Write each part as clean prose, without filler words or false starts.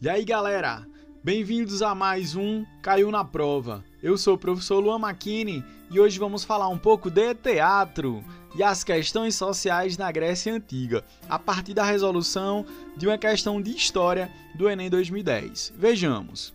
E aí galera, bem-vindos a mais um Caiu na Prova. Eu sou o professor Luan Macchini e hoje vamos falar um pouco de teatro e as questões sociais na Grécia Antiga, a partir da resolução de uma questão de história do Enem 2010. Vejamos.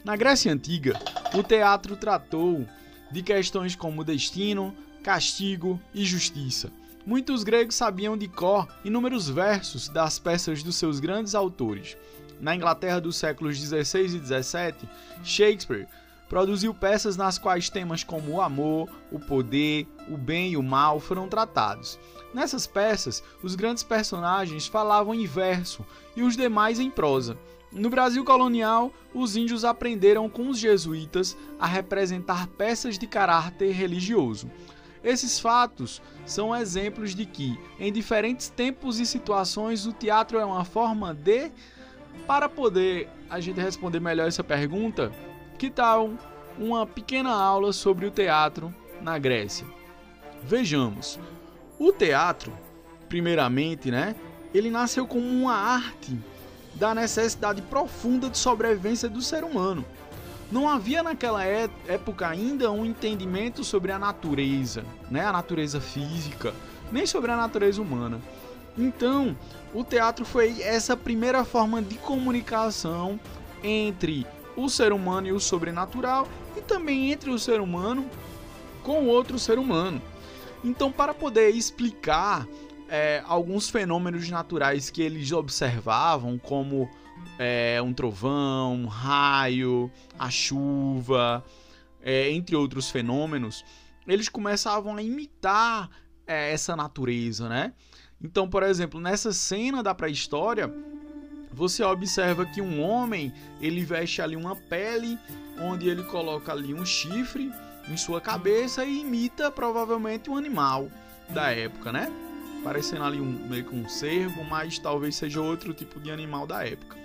Na Grécia Antiga, o teatro tratou de questões como destino, castigo e justiça. Muitos gregos sabiam de cor inúmeros versos das peças dos seus grandes autores. Na Inglaterra dos séculos 16 e 17, Shakespeare produziu peças nas quais temas como o amor, o poder, o bem e o mal foram tratados. Nessas peças, os grandes personagens falavam em verso e os demais em prosa. No Brasil colonial, os índios aprenderam com os jesuítas a representar peças de caráter religioso. Esses fatos são exemplos de que, em diferentes tempos e situações, o teatro é uma forma de... Para poder a gente responder melhor essa pergunta, que tal uma pequena aula sobre o teatro na Grécia? Vejamos. O teatro, primeiramente, ele nasceu como uma arte da necessidade profunda de sobrevivência do ser humano. Não havia naquela época ainda um entendimento sobre a natureza física, nem sobre a natureza humana. Então, o teatro foi essa primeira forma de comunicação entre o ser humano e o sobrenatural e também entre o ser humano com outro ser humano. Então, para poder explicar alguns fenômenos naturais que eles observavam, como um trovão, um raio, a chuva, entre outros fenômenos, eles começavam a imitar essa natureza, Então, por exemplo, nessa cena da pré-história, você observa que um homem, ele veste ali uma pele, onde ele coloca ali um chifre em sua cabeça e imita provavelmente um animal da época, Parecendo ali meio que um cervo, mas talvez seja outro tipo de animal da época.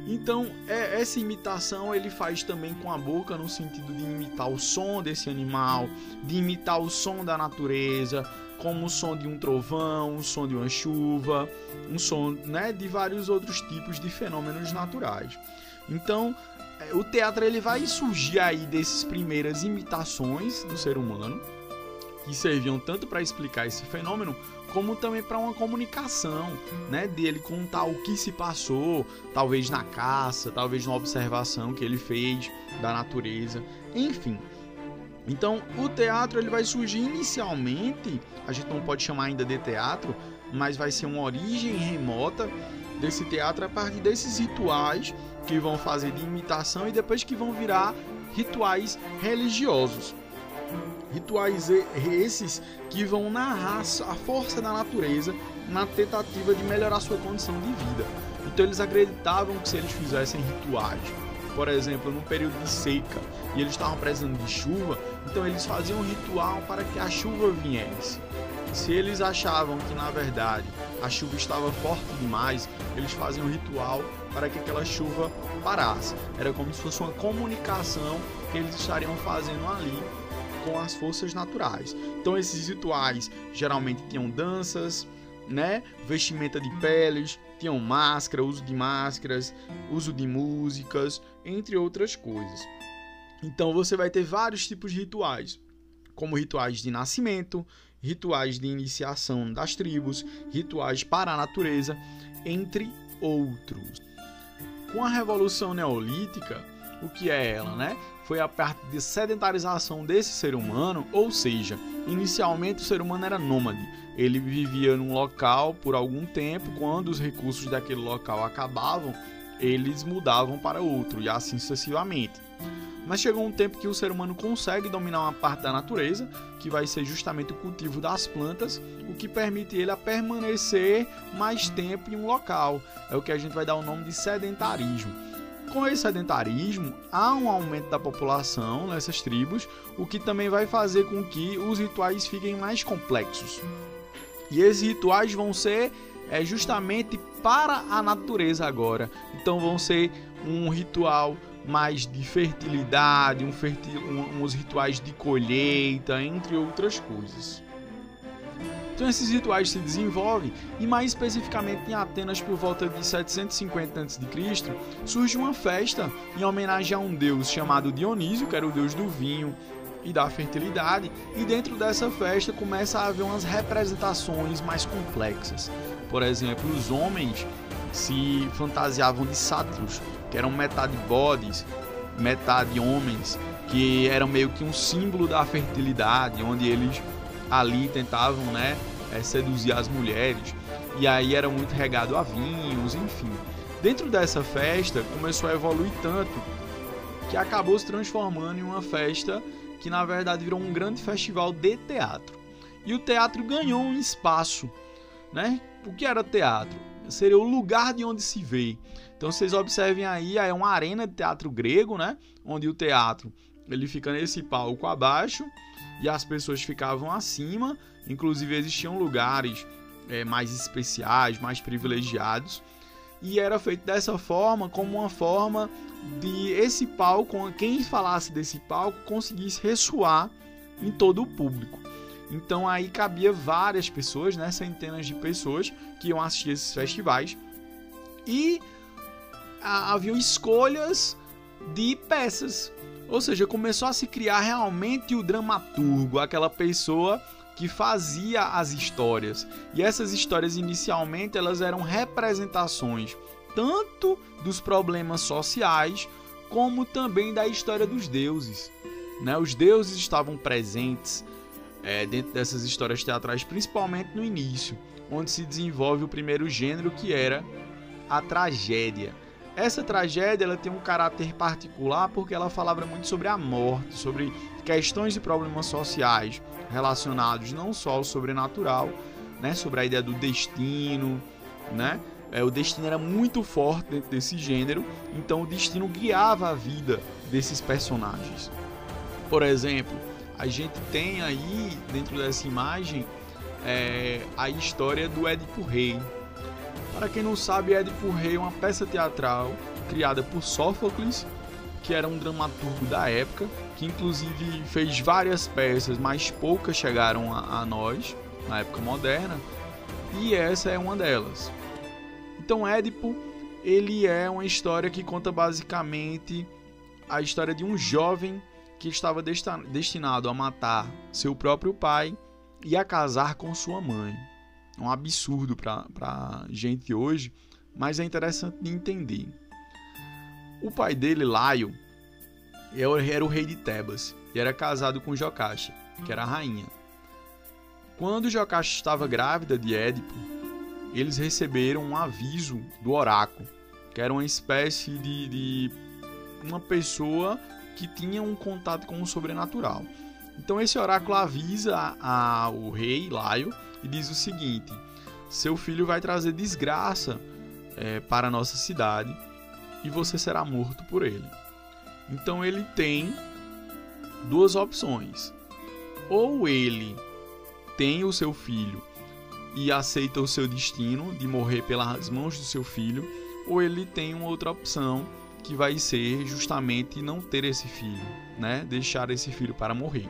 Então, essa imitação ele faz também com a boca, no sentido de imitar o som desse animal, de imitar o som da natureza, como o som de um trovão, o som de uma chuva, um som de vários outros tipos de fenômenos naturais. Então, o teatro ele vai surgir aí dessas primeiras imitações do ser humano, que serviam tanto para explicar esse fenômeno, como também para uma comunicação, dele contar o que se passou, talvez na caça, talvez na observação que ele fez da natureza, enfim. Então, o teatro ele vai surgir inicialmente, a gente não pode chamar ainda de teatro, mas vai ser uma origem remota desse teatro a partir desses rituais que vão fazer de imitação e depois que vão virar rituais religiosos. Rituais esses que vão narrar a força da natureza na tentativa de melhorar sua condição de vida. Então eles acreditavam que se eles fizessem rituais, por exemplo, num período de seca, e eles estavam precisando de chuva, então eles faziam um ritual para que a chuva viesse. Se eles achavam que, na verdade, a chuva estava forte demais, eles faziam um ritual para que aquela chuva parasse. Era como se fosse uma comunicação que eles estariam fazendo ali com as forças naturais. Então esses rituais geralmente tinham danças, vestimenta de peles, tinham máscara, uso de máscaras, uso de músicas, entre outras coisas. Então você vai ter vários tipos de rituais, como rituais de nascimento, rituais de iniciação das tribos, rituais para a natureza, entre outros. Com a Revolução Neolítica, o que é ela, Foi a parte de sedentarização desse ser humano, ou seja, inicialmente o ser humano era nômade. Ele vivia num local por algum tempo, quando os recursos daquele local acabavam, eles mudavam para outro, e assim sucessivamente. Mas chegou um tempo que o ser humano consegue dominar uma parte da natureza, que vai ser justamente o cultivo das plantas, o que permite ele a permanecer mais tempo em um local. É o que a gente vai dar o nome de sedentarismo. Com esse sedentarismo, há um aumento da população nessas tribos, o que também vai fazer com que os rituais fiquem mais complexos. E esses rituais vão ser justamente para a natureza agora. Então vão ser um ritual mais de fertilidade, uns rituais de colheita, entre outras coisas. Então esses rituais se desenvolvem e mais especificamente em Atenas por volta de 750 a.C. surge uma festa em homenagem a um deus chamado Dionísio, que era o deus do vinho e da fertilidade, e dentro dessa festa começa a haver umas representações mais complexas. Por exemplo, os homens se fantasiavam de sátiros, que eram metade bodes, metade homens, que eram meio que um símbolo da fertilidade, onde eles ali tentavam, seduzir as mulheres, e aí era muito regado a vinhos, enfim. Dentro dessa festa começou a evoluir tanto que acabou se transformando em uma festa que na verdade virou um grande festival de teatro. E o teatro ganhou um espaço, O que era teatro? Seria o lugar de onde se vê. Então vocês observem aí, é uma arena de teatro grego, Onde o teatro ele fica nesse palco abaixo e as pessoas ficavam acima. Inclusive existiam lugares mais especiais, mais privilegiados. E era feito dessa forma, como uma forma de esse palco, quem falasse desse palco, conseguisse ressoar em todo o público. Então aí cabia várias pessoas, centenas de pessoas que iam assistir esses festivais. E haviam escolhas de peças. Ou seja, começou a se criar realmente o dramaturgo, aquela pessoa que fazia as histórias. E essas histórias inicialmente elas eram representações tanto dos problemas sociais como também da história dos deuses. Os deuses estavam presentes dentro dessas histórias teatrais, principalmente no início, onde se desenvolve o primeiro gênero, que era a tragédia. Essa tragédia ela tem um caráter particular porque ela falava muito sobre a morte, sobre questões e problemas sociais relacionados não só ao sobrenatural, sobre a ideia do destino, O destino era muito forte dentro desse gênero, então o destino guiava a vida desses personagens. Por exemplo, a gente tem aí, dentro dessa imagem, a história do Édipo Rei. Para quem não sabe, Édipo Rei é uma peça teatral criada por Sófocles, que era um dramaturgo da época, que inclusive fez várias peças, mas poucas chegaram a nós, na época moderna, e essa é uma delas. Então Édipo, ele é uma história que conta basicamente a história de um jovem que estava destinado a matar seu próprio pai e a casar com sua mãe. É um absurdo para gente hoje, mas é interessante de entender. O pai dele, Laio, era o rei de Tebas e era casado com Jocasta, que era a rainha. Quando Jocasta estava grávida de Édipo, eles receberam um aviso do oráculo, que era uma espécie de uma pessoa que tinha um contato com o sobrenatural. Então esse oráculo avisa ao rei Laio e diz o seguinte: seu filho vai trazer desgraça para a nossa cidade e você será morto por ele. Então ele tem duas opções: ou ele tem o seu filho e aceita o seu destino de morrer pelas mãos do seu filho, ou ele tem uma outra opção, que vai ser justamente não ter esse filho, deixar esse filho para morrer.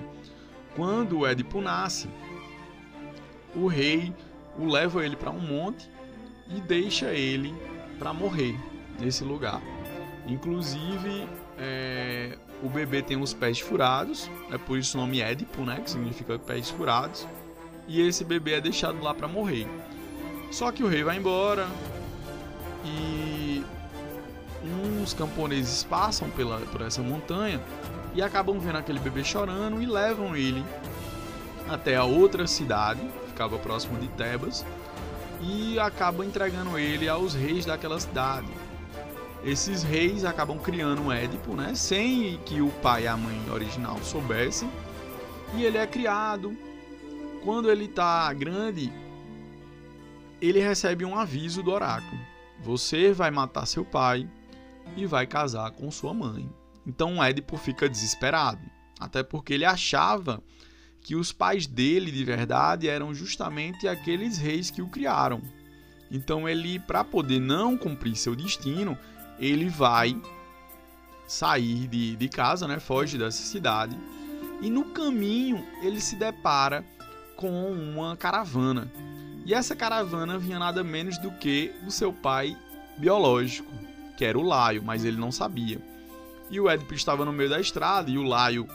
Quando o Édipo nasce, o rei o leva ele para um monte e deixa ele para morrer nesse lugar. Inclusive, o bebê tem os pés furados, é por isso o nome Édipo, que significa pés furados, e esse bebê é deixado lá para morrer. Só que o rei vai embora e uns camponeses passam por essa montanha e acabam vendo aquele bebê chorando e levam ele até a outra cidade, que ficava próximo de Tebas, e acabam entregando ele aos reis daquela cidade. Esses reis acabam criando um Édipo, sem que o pai e a mãe original soubessem, e ele é criado. Quando ele está grande, ele recebe um aviso do oráculo: você vai matar seu pai e vai casar com sua mãe. Então Édipo fica desesperado, até porque ele achava que os pais dele de verdade eram justamente aqueles reis que o criaram. Então ele, para poder não cumprir seu destino, ele vai sair de casa, foge dessa cidade, e no caminho ele se depara com uma caravana. E essa caravana vinha nada menos do que o seu pai biológico, que era o Laio, mas ele não sabia. E o Édipo estava no meio da estrada, e o Laio,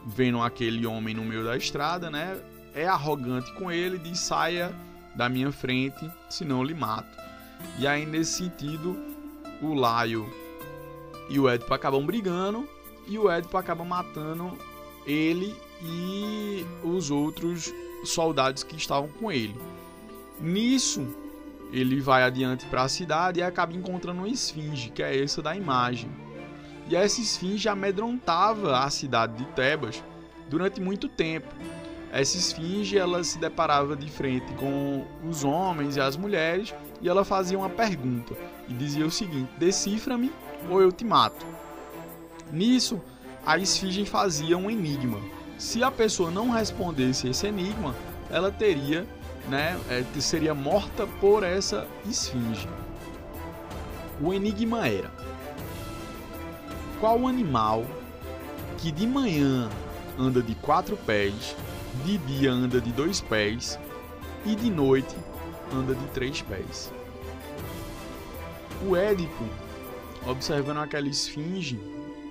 vendo aquele homem no meio da estrada, né, é arrogante com ele e diz: saia da minha frente, senão eu lhe mato. E aí, nesse sentido, o Laio e o Édipo acabam brigando, e o Édipo acaba matando ele e os outros soldados que estavam com ele. Nisso, ele vai adiante para a cidade e acaba encontrando uma esfinge, que é essa da imagem. E essa esfinge amedrontava a cidade de Tebas durante muito tempo. Essa esfinge, ela se deparava de frente com os homens e as mulheres e ela fazia uma pergunta e dizia o seguinte: decifra-me ou eu te mato. Nisso, a esfinge fazia um enigma. Se a pessoa não respondesse esse enigma, ela teria, seria morta por essa esfinge. O enigma era: qual animal que de manhã anda de 4 pés, de dia anda de 2 pés e de noite anda de 3 pés? O Édipo, observando aquela esfinge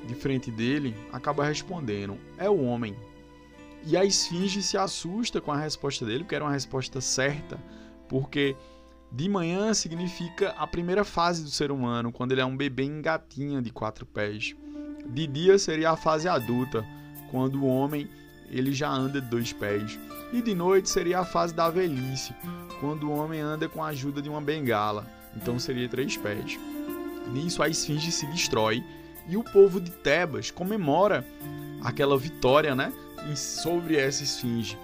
de frente dele, acaba respondendo: é o homem. E a esfinge se assusta com a resposta dele, porque era uma resposta certa, porque de manhã significa a primeira fase do ser humano, quando ele é um bebê engatinha de 4 pés. De dia seria a fase adulta, quando o homem ele já anda de 2 pés. E de noite seria a fase da velhice, quando o homem anda com a ajuda de uma bengala, então seria 3 pés. Nisso a esfinge se destrói e o povo de Tebas comemora aquela vitória, sobre essa esfinge.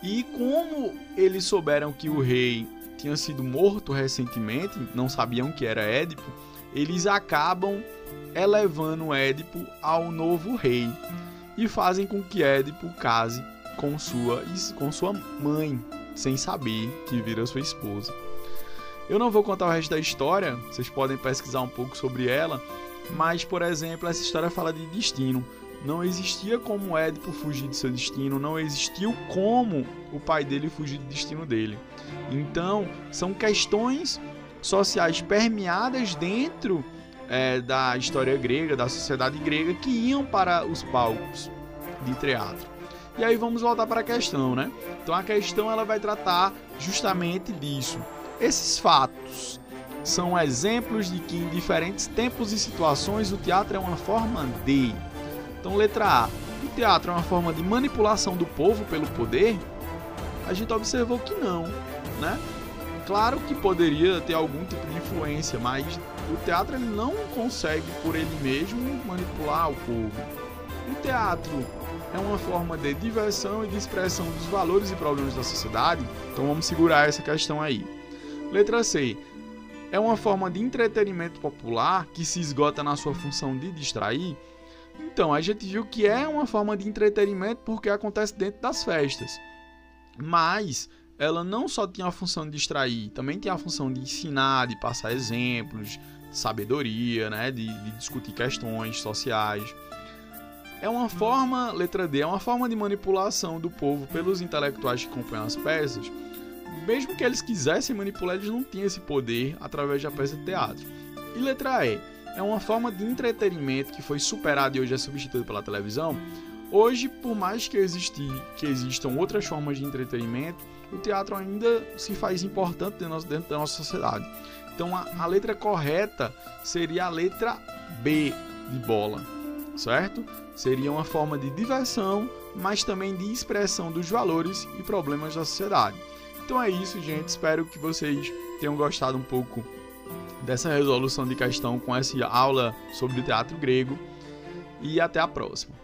E como eles souberam que o rei tinha sido morto recentemente, não sabiam que era Édipo, eles acabam elevando Édipo ao novo rei e fazem com que Édipo case com sua mãe, sem saber que vira sua esposa. Eu não vou contar o resto da história, vocês podem pesquisar um pouco sobre ela, mas, por exemplo, essa história fala de destino. Não existia como Édipo fugir de seu destino, não existiu como o pai dele fugir do destino dele. Então, são questões sociais permeadas dentro da história grega, da sociedade grega, que iam para os palcos de teatro. E aí vamos voltar para a questão, Então a questão ela vai tratar justamente disso. Esses fatos são exemplos de que em diferentes tempos e situações o teatro é uma forma de... Então, letra A. O teatro é uma forma de manipulação do povo pelo poder? A gente observou que não, Claro que poderia ter algum tipo de influência, mas o teatro ele não consegue por ele mesmo manipular o povo. O teatro é uma forma de diversão e de expressão dos valores e problemas da sociedade? Então vamos segurar essa questão aí. Letra C. É uma forma de entretenimento popular que se esgota na sua função de distrair? Então, a gente viu que é uma forma de entretenimento porque acontece dentro das festas. Mas ela não só tinha a função de distrair, também tinha a função de ensinar, de passar exemplos, de sabedoria, de discutir questões sociais. É uma forma, letra D, é uma forma de manipulação do povo pelos intelectuais que compõem as peças. Mesmo que eles quisessem manipular, eles não tinham esse poder através da peça de teatro. E letra E, é uma forma de entretenimento que foi superada e hoje é substituída pela televisão. Hoje, por mais que existam outras formas de entretenimento, o teatro ainda se faz importante dentro da nossa sociedade. Então a letra correta seria a letra B de bola, certo? Seria uma forma de diversão, mas também de expressão dos valores e problemas da sociedade. Então é isso, gente. Espero que vocês tenham gostado um pouco dessa resolução de questão com essa aula sobre o teatro grego. E até a próxima.